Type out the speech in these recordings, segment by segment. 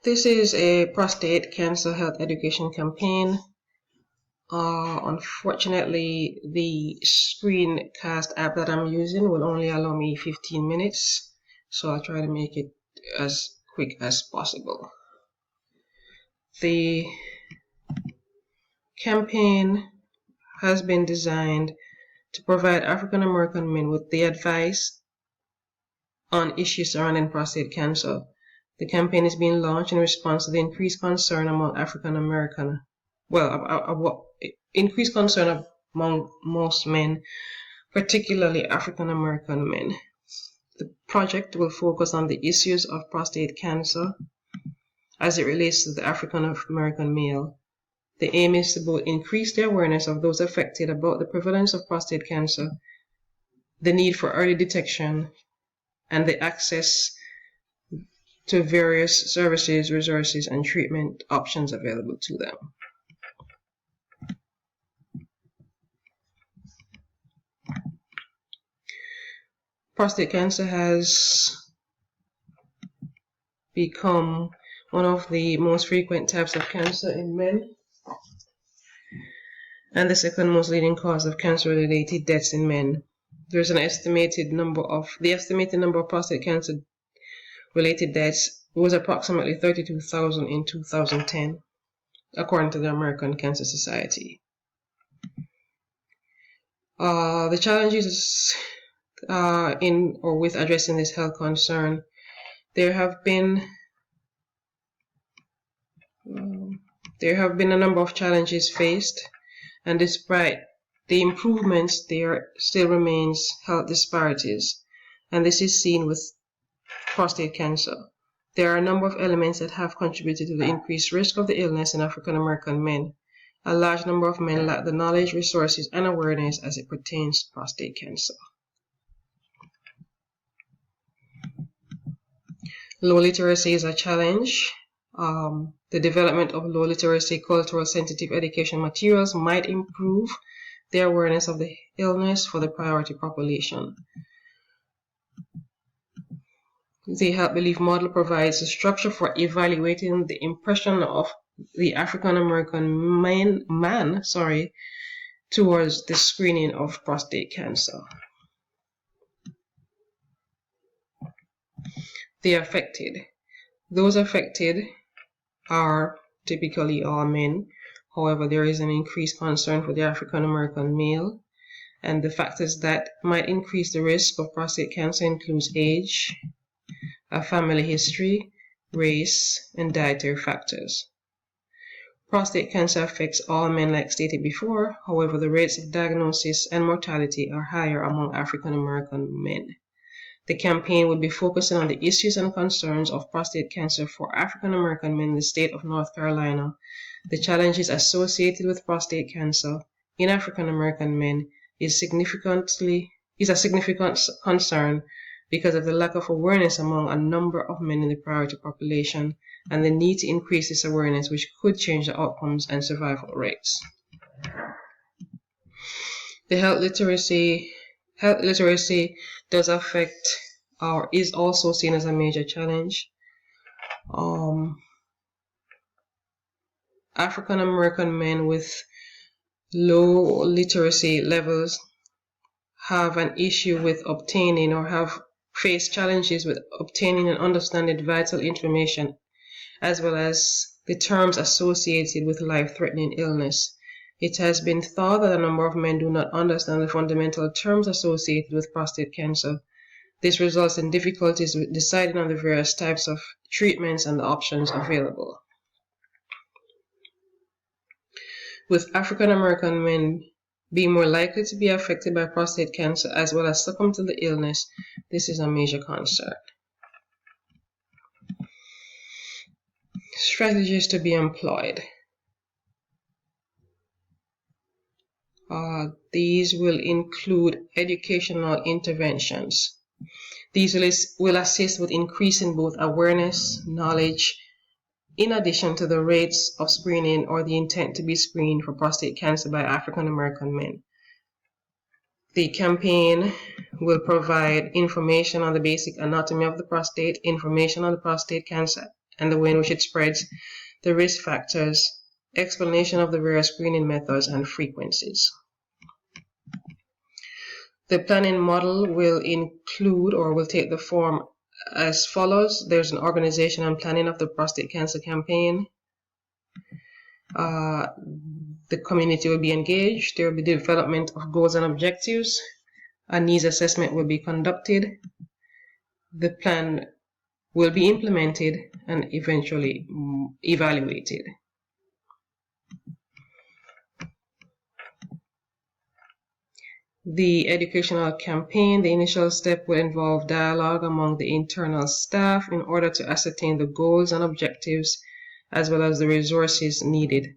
This is a prostate cancer health education campaign. Unfortunately, the screencast app that I'm using will only allow me 15 minutes, so I'll try to make it as quick as possible. The campaign has been designed to provide African American men with the advice on issues surrounding prostate cancer. The campaign is being launched in response to the increased concern among African American, increased concern among most men, particularly African American men. The project will focus on the issues of prostate cancer as it relates to the African American male. The aim is to both increase the awareness of those affected about the prevalence of prostate cancer, the need for early detection, and the access to various services, resources, and treatment options available to them. Prostate cancer has become one of the most frequent types of cancer in men, and the second most leading cause of cancer-related deaths in men. There's the estimated number of prostate cancer-related deaths was approximately 32,000 in 2010, according to the American Cancer Society. The challenges with addressing this health concern, there have been a number of challenges faced, and despite the improvements, there still remains health disparities, and this is seen with prostate cancer. There are a number of elements that have contributed to the increased risk of the illness in African American men. A large number of men lack the knowledge, resources, and awareness as it pertains to prostate cancer. Low literacy is a challenge. The development of low literacy cultural sensitive education materials might improve the awareness of the illness for the priority population. The Health Belief model provides a structure for evaluating the impression of the African American man towards the screening of prostate cancer. Those affected are typically all men. However, there is an increased concern for the African American male, and the factors that might increase the risk of prostate cancer includes age, a family history, race, and dietary factors. Prostate cancer affects all men like stated before. However, the rates of diagnosis and mortality are higher among African American men. The campaign will be focusing on the issues and concerns of prostate cancer for African American men in the state of North Carolina. The challenges associated with prostate cancer in African American men is a significant concern because of the lack of awareness among a number of men in the priority population, and the need to increase this awareness, which could change the outcomes and survival rates. The health literacy does affect or is also seen as a major challenge. African American men with low literacy levels have an issue with obtaining or have faced challenges with obtaining and understanding vital information, as well as the terms associated with life-threatening illness. It has been thought that a number of men do not understand the fundamental terms associated with prostate cancer. This results in difficulties with deciding on the various types of treatments and the options available. With African American men being more likely to be affected by prostate cancer as well as succumb to the illness, this is a major concern. Strategies to be employed. These will include educational interventions. These will assist with increasing both awareness, knowledge, in addition to the rates of screening or the intent to be screened for prostate cancer by African American men. The campaign will provide information on the basic anatomy of the prostate, information on the prostate cancer and the way in which it spreads, the risk factors, explanation of the various screening methods and frequencies. The planning model will include or will take the form as follows. There's an organization and planning of the prostate cancer campaign. The community will be engaged. There will be development of goals and objectives. A needs assessment will be conducted. The plan will be implemented and eventually evaluated. The educational campaign, the initial step will involve dialogue among the internal staff in order to ascertain the goals and objectives as well as the resources needed.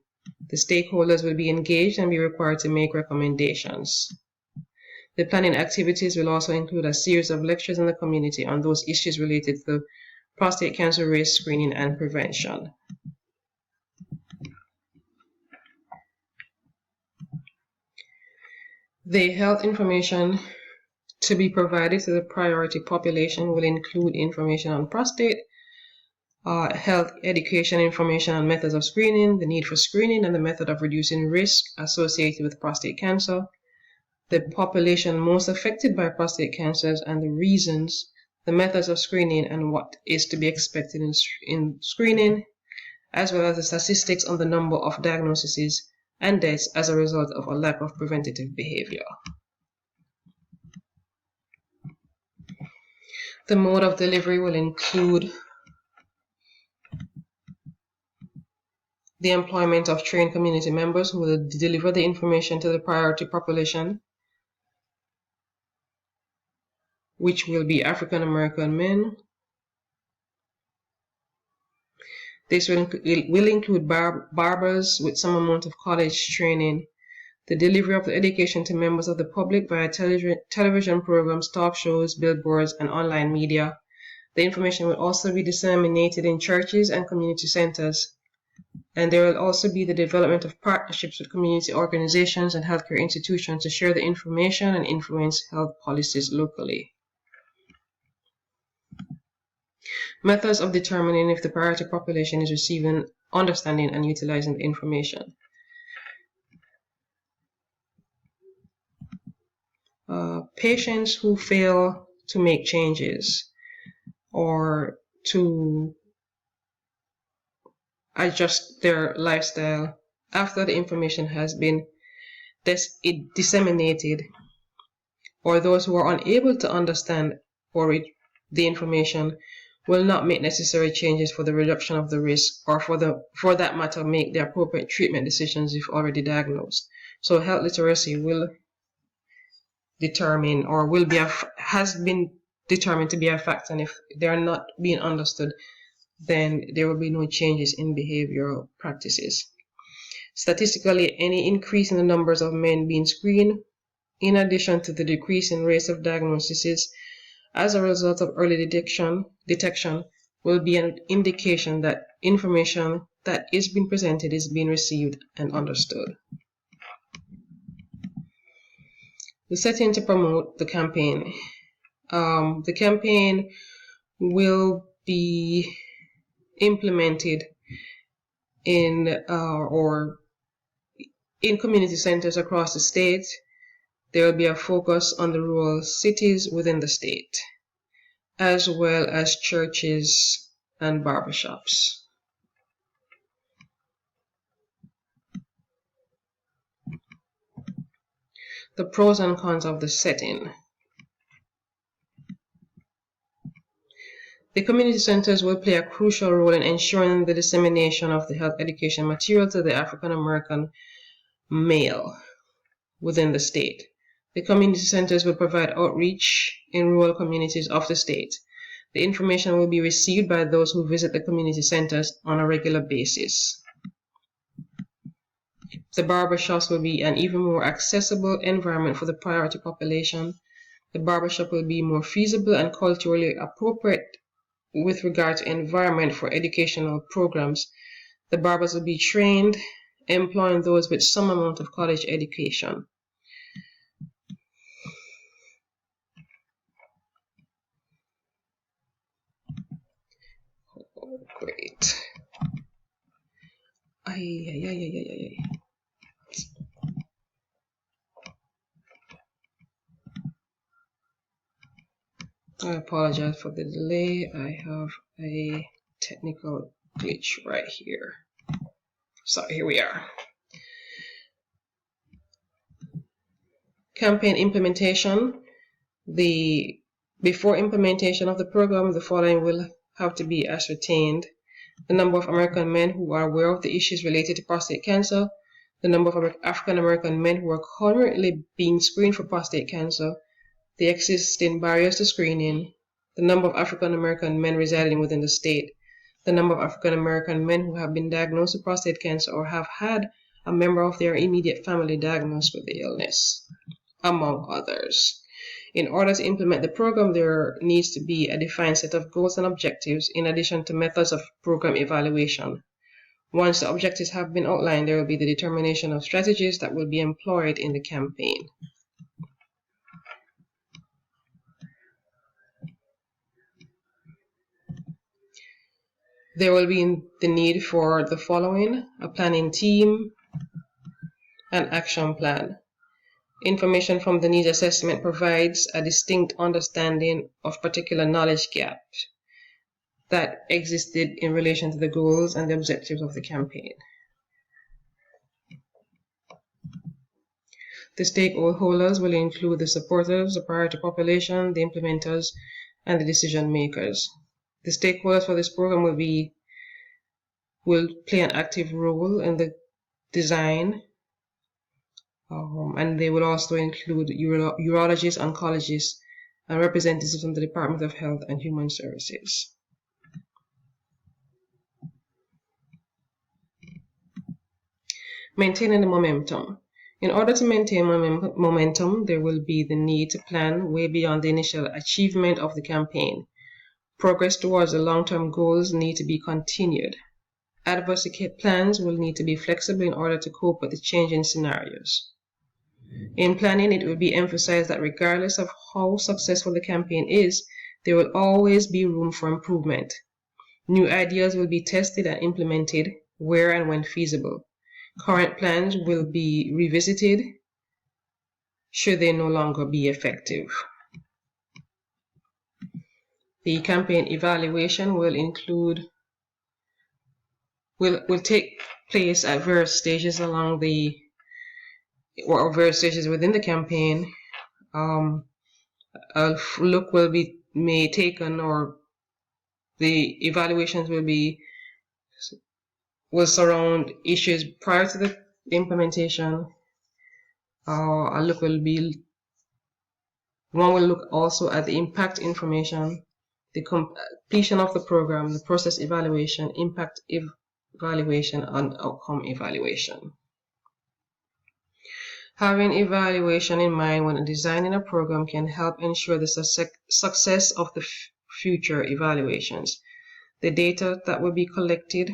The stakeholders will be engaged and be required to make recommendations. The planning activities will also include a series of lectures in the community on those issues related to prostate cancer risk screening and prevention. The health information to be provided to the priority population will include information on prostate, health education information on methods of screening, the need for screening, and the method of reducing risk associated with prostate cancer, the population most affected by prostate cancers and the reasons, the methods of screening, and what is to be expected in screening, as well as the statistics on the number of diagnoses and deaths as a result of a lack of preventative behavior. The mode of delivery will include the employment of trained community members who will deliver the information to the priority population, which will be African American men. This will include barbers with some amount of college training, the delivery of the education to members of the public via television programs, talk shows, billboards, and online media. The information will also be disseminated in churches and community centers. And there will also be the development of partnerships with community organizations and healthcare institutions to share the information and influence health policies locally. Methods of determining if the priority population is receiving, understanding, and utilizing the information. Patients who fail to make changes or to adjust their lifestyle after the information has been disseminated, or those who are unable to understand or read the information will not make necessary changes for the reduction of the risk, or for that matter make the appropriate treatment decisions if already diagnosed. So health literacy will determine or has been determined to be a fact, and if they are not being understood, then there will be no changes in behavioral practices. Statistically, any increase in the numbers of men being screened, in addition to the decrease in rates of diagnoses as a result of early detection, will be an indication that information that is being presented is being received and understood. The setting to promote the campaign. The campaign will be implemented in community centers across the state. There will be a focus on the rural cities within the state, as well as churches and barbershops. The pros and cons of the setting. The community centers will play a crucial role in ensuring the dissemination of the health education material to the African American male within the state. The community centers will provide outreach in rural communities of the state. The information will be received by those who visit the community centers on a regular basis. The barbershops will be an even more accessible environment for the priority population. The barbershop will be more feasible and culturally appropriate with regard to environment for educational programs. The barbers will be trained, employing those with some amount of college education. Great. I apologize for the delay. I have a technical glitch right here. So here we are. Campaign implementation. Before implementation of the program, the following will have to be ascertained: the number of American men who are aware of the issues related to prostate cancer, the number of African American men who are currently being screened for prostate cancer, the existing barriers to screening, the number of African American men residing within the state, the number of African American men who have been diagnosed with prostate cancer or have had a member of their immediate family diagnosed with the illness, among others. In order to implement the program, there needs to be a defined set of goals and objectives in addition to methods of program evaluation. Once the objectives have been outlined, there will be the determination of strategies that will be employed in the campaign. There will be the need for the following: a planning team, an action plan. Information from the needs assessment provides a distinct understanding of particular knowledge gaps that existed in relation to the goals and the objectives of the campaign. The stakeholders will include the supporters, the priority population, the implementers, and the decision makers. The stakeholders for this program will play an active role in the design, and they will also include urologists, oncologists, and representatives from the Department of Health and Human Services. Maintaining the momentum. In order to maintain momentum, there will be the need to plan way beyond the initial achievement of the campaign. Progress towards the long-term goals need to be continued. Advocacy plans will need to be flexible in order to cope with the changing scenarios. In planning, it will be emphasized that regardless of how successful the campaign is, there will always be room for improvement. New ideas will be tested and implemented where and when feasible. Current plans will be revisited should they no longer be effective. The campaign evaluation will take place at various stages along or various stages within the campaign. A look will be taken, or the evaluations will surround issues prior to the implementation. One will look also at the impact information, the completion of the program, the process evaluation, impact evaluation, and outcome evaluation. Having evaluation in mind when designing a program can help ensure the success of the future evaluations. The data that will be collected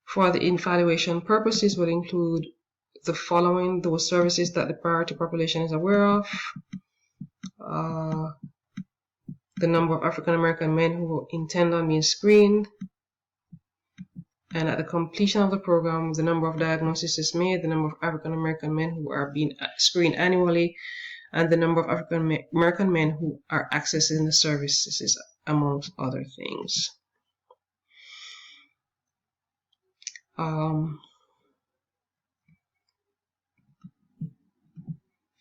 for the evaluation purposes will include the following: those services that the priority population is aware of, the number of African American men who intend on being screened, and at the completion of the program, the number of diagnoses is made, the number of African American men who are being screened annually, and the number of African American men who are accessing the services, amongst other things.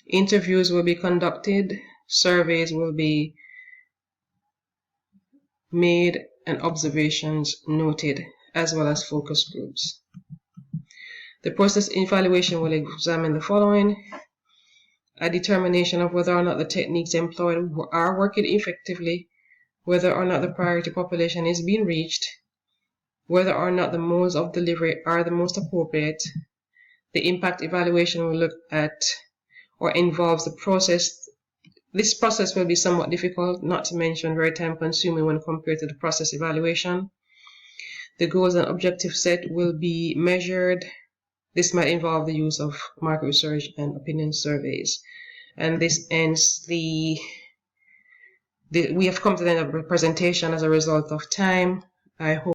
Interviews will be conducted, surveys will be made, and observations noted, as well as focus groups. The process evaluation will examine the following: a determination of whether or not the techniques employed are working effectively, whether or not the priority population is being reached, whether or not the modes of delivery are the most appropriate. The impact evaluation will look at or involves the process. This process will be somewhat difficult, not to mention very time consuming when compared to the process evaluation. The goals and objective set will be measured. This might involve the use of market research and opinion surveys. And this ends the we have come to the end of the presentation as a result of time. I hope